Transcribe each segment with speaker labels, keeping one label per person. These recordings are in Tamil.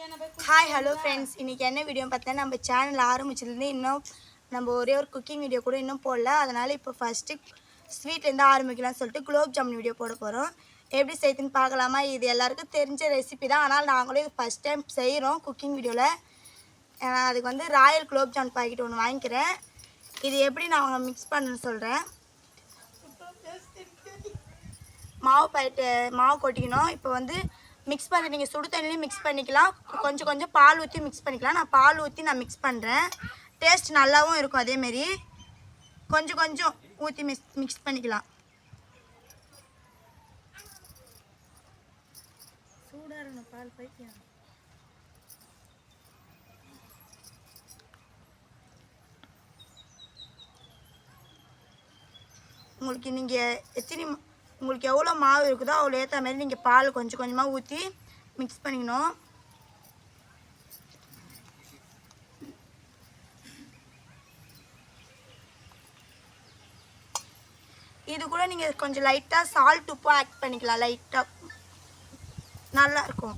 Speaker 1: ஹாய் ஹலோ ஃப்ரெண்ட்ஸ், இன்றைக்கி என்ன வீடியோ பார்த்தீங்கன்னா நம்ம சேனல் ஆரம்பிச்சதுலேருந்து இன்னும் நம்ம ஒரே ஒரு குக்கிங் வீடியோ கூட இன்னும் போடல. அதனால் இப்போ ஃபஸ்ட்டு ஸ்வீட்லேருந்து ஆரம்பிக்கலாம்னு சொல்லிட்டு குலோப் ஜாமுன் வீடியோ போட போகிறோம். எப்படி செய்யுதுன்னு பார்க்கலாமா? இது எல்லாருக்கும் தெரிஞ்ச ரெசிபி தான், ஆனால் நாங்களும் இது ஃபஸ்ட் டைம் செய்கிறோம் குக்கிங் வீடியோவில். அதுக்கு வந்து ராயல் குலோப் ஜாமுன் பாக்கெட் ஒன்று வாங்கிக்கிறேன். இது எப்படி நான் மிக்ஸ் பண்ணணும்னு சொல்கிறேன். மாவு கொட்டிக்கணும். இப்போ வந்து மிக்ஸ் பண்ணி நீங்கள் சுடு தண்ணிலையும் மிக்ஸ் பண்ணிக்கலாம், கொஞ்சம் கொஞ்சம் பால் ஊற்றி மிக்ஸ் பண்ணிக்கலாம். நான் பால் ஊற்றி மிக்ஸ் பண்ணுறேன். டேஸ்ட் நல்லாவும் இருக்கும். அதேமாரி கொஞ்சம் கொஞ்சம் ஊற்றி மிக்ஸ் பண்ணிக்கலாம். சூடாக இருக்கணும் பால் பைத்தியம். உங்களுக்கு நீங்கள் உங்களுக்கு எவ்வளோ மாவு இருக்குதோ அவ்வளோ ஏற்ற மாதிரி நீங்கள் பால் கொஞ்சம் கொஞ்சமாக ஊற்றி மிக்ஸ் பண்ணிக்கணும். இது கூட நீங்கள் கொஞ்சம் லைட்டாக சால்ட் உப்பு ஆட் பண்ணிக்கலாம். லைட்டாக நல்லாயிருக்கும்.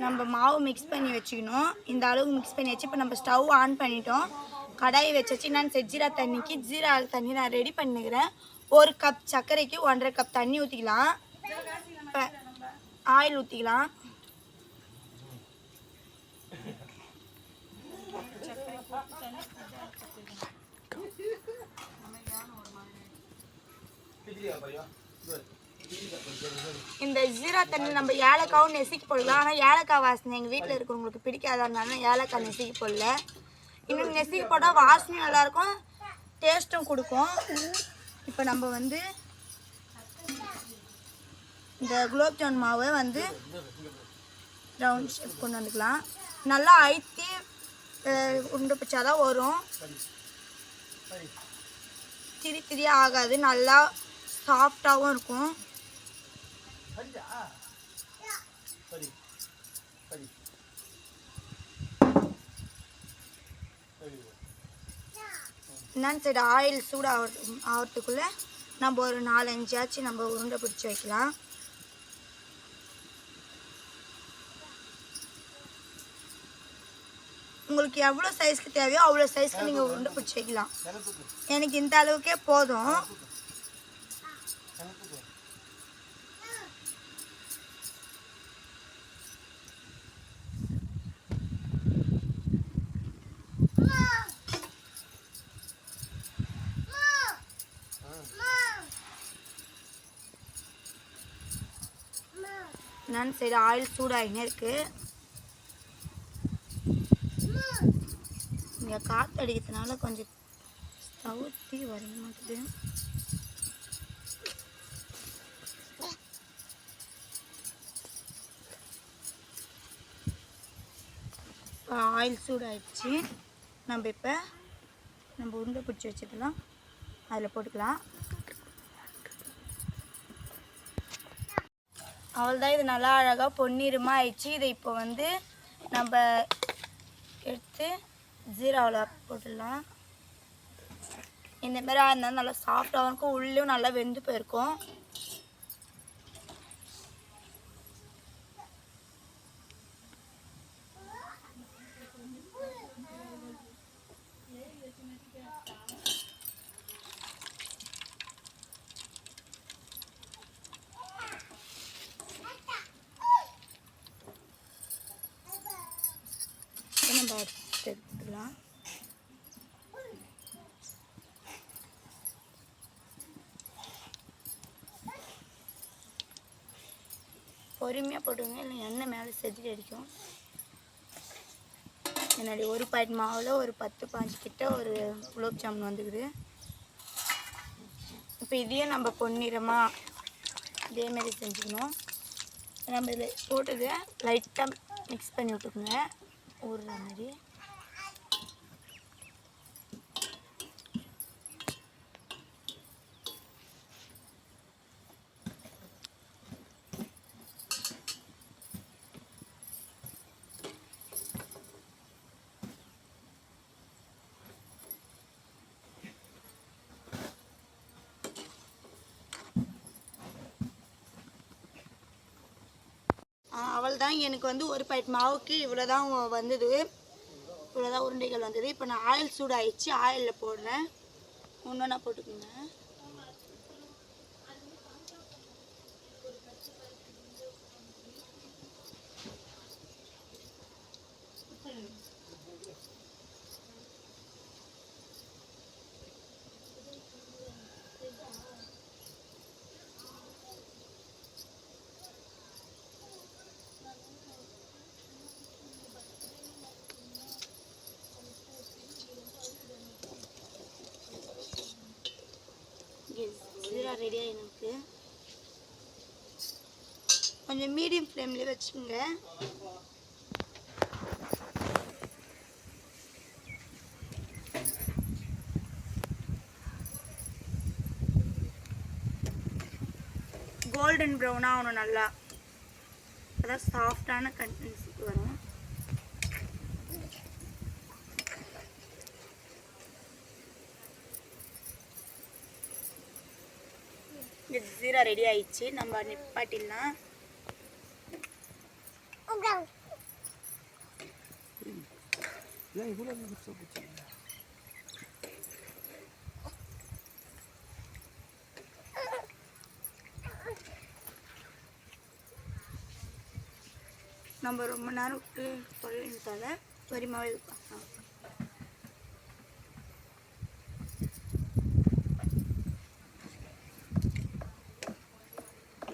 Speaker 1: நம்ம மாவு மிக்ஸ் பண்ணி வச்சுக்கணும். இந்த அளவுக்கு மிக்ஸ் பண்ணி வச்சு இப்போ நம்ம ஸ்டவ் ஆன் பண்ணிட்டோம். கடாயை வச்சு நான் ஜீரா தண்ணிக்கு ஜீரா தண்ணி நான் ரெடி பண்ணிக்கிறேன். 1 கப் சர்க்கரைக்கு 1.5 கப் தண்ணி ஊற்றிக்கலாம். இப்போ ஆயில் ஊற்றிக்கலாம். இந்த ஜீரா தண்ணி நம்ம ஏலக்காவும் நெசுக்கி போடலாம். ஆனால் ஏலக்காய் வாசனை எங்கள் வீட்டில் இருக்கிறவங்களுக்கு பிடிக்காதனால ஏலக்காய் நெசுக்கி போடல. இன்னும் நெசுக்கி போட்டால் வாசனையும் நல்லாயிருக்கும், டேஸ்ட்டும் கொடுக்கும். இப்போ நம்ம வந்து இந்த குலோப் ஜாமுன் மாவை வந்து ரவுண்ட் ஷேப் கொண்டு வந்துக்கலாம். நல்லா அழுத்தி உருண்டை பிடிச்சாதான் வரும். திரியாக ஆகாது, நல்லா சாஃப்டாகவும் இருக்கும். என்னன்னு சரி ஆயில் ஆகிறதுக்குள்ளே நம்ம ஒரு 4-5 ஆச்சு நம்ம உருண்டை பிடிச்சி வைக்கலாம். உங்களுக்கு எவ்வளோ சைஸ்க்கு தேவையோ அவ்வளோ சைஸ்க்கு நீங்கள் உருண்டை பிடிச்சி வைக்கலாம். எனக்கு இந்த அளவுக்கே போதும். நான் சைடு ஆயில் சூடாகினே இருக்கு. இங்கே காற்று அடிக்கிறதுனால கொஞ்சம் ஸ்டவ் தீ வர மாட்டேது. ஆயில் சூடாகிடுச்சு. இப்போ நம்ம உருண்டை பிடிச்சி வச்சதெல்லாம் அதில் போட்டுக்கலாம். அவ்வளோதான், இது நல்லா அழகாக பொன்னிறமாக ஆயிடுச்சு. இதை இப்போ வந்து நம்ம எடுத்து ஜீராவில் போட்டுடலாம். இந்தமாரி இருந்தாலும் நல்லா சாஃப்டாகவும் இருக்கும், உள்ளேயும் நல்லா வெந்து போயிருக்கும். நம்ம எடுத்துக்கலாம். பொறுமையாக போட்டுங்க, இல்லை எண்ணெய் மேலே செதுக்கி அடிக்கும். என்னுடைய ஒரு பாக்கெட் மாவில் ஒரு 10-15 கிட்ட ஒரு குலோப் ஜாமுன் வந்துக்குது. இப்போ இதையும் நம்ம பொன்னிறமாக இதேமாரி செஞ்சுக்கணும். நம்ம இதில் போட்டது லைட்டாக மிக்ஸ் பண்ணி விட்டுக்குங்க ஊறுற மாதிரி. அவ்வளோதான். எனக்கு வந்து ஒரு பாக்கெட் மாவுக்கு இவ்வளோ தான் வந்தது, இவ்வளோ தான் உருண்டைகள் வந்தது. இப்போ நான் ஆயில் சூடாகிடுச்சு, ஆயிலில் போடுறேன். ஒன்றா போட்டுக்கோங்க. ஜீரா ரெடியாக எனக்கு கொஞ்சம் மீடியம் ஃப்ளேம்லேயே வச்சுக்கோங்க. கோல்டன் ப்ரௌனாக ஆகணும் நல்லா, அதான் சாஃப்டான கன்சிஸ்டன்சிக்கு வரும். ஜீரா ரெடி ஆயிடுச்சு, நம்ம நிப்பாட்டிடலாம். நம்ம ரொம்ப நேரம் விட்டு பொரியல்தால வரிமாவே இருக்கலாம்.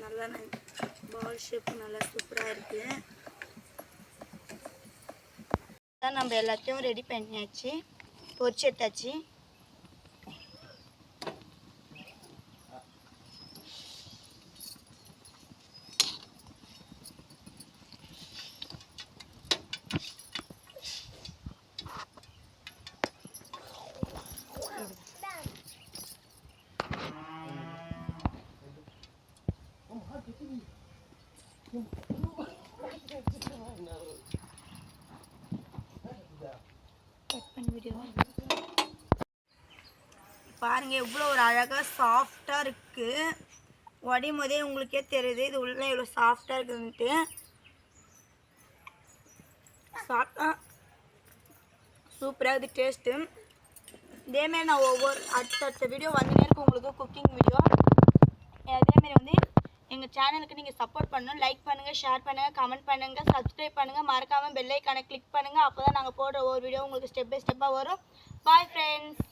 Speaker 1: நல்லா பால் ஷேப் நல்லா சூப்பராக இருக்குது. தான் நம்ம எல்லாத்தையும் ரெடி பண்ணியாச்சு, பொரிச்சு எடுத்தாச்சு. பாருங்க எவ்வளோ ஒரு அழகாக சாஃப்டாக இருக்குது. உடையும் போதே உங்களுக்கே தெரியுது இது உள்ள எவ்வளோ சாஃப்டாக இருக்குதுன்ட்டு. சாப்பிட்டா சூப்பராக இருக்குது டேஸ்ட்டு. இதேமாரி நான் அடுத்தடுத்த வீடியோ வந்துட்டே இருக்கும் உங்களுக்கு, குக்கிங் வீடியோ. அதேமாரி வந்து எங்கள் சேனலுக்கு நீங்கள் சப்போர்ட் பண்ணணும். லைக் பண்ணுங்கள், ஷேர் பண்ணுங்கள், கமெண்ட் பண்ணுங்கள், சப்ஸ்கிரைப் பண்ணுங்கள், மறக்காமல் பெல் ஐக்கானை கிளிக் பண்ணுங்கள். அப்போ தான் நாங்கள் போடுற ஒரு வீடியோ உங்களுக்கு ஸ்டெப் பை ஸ்டெப்பாக வரும். Bye friends.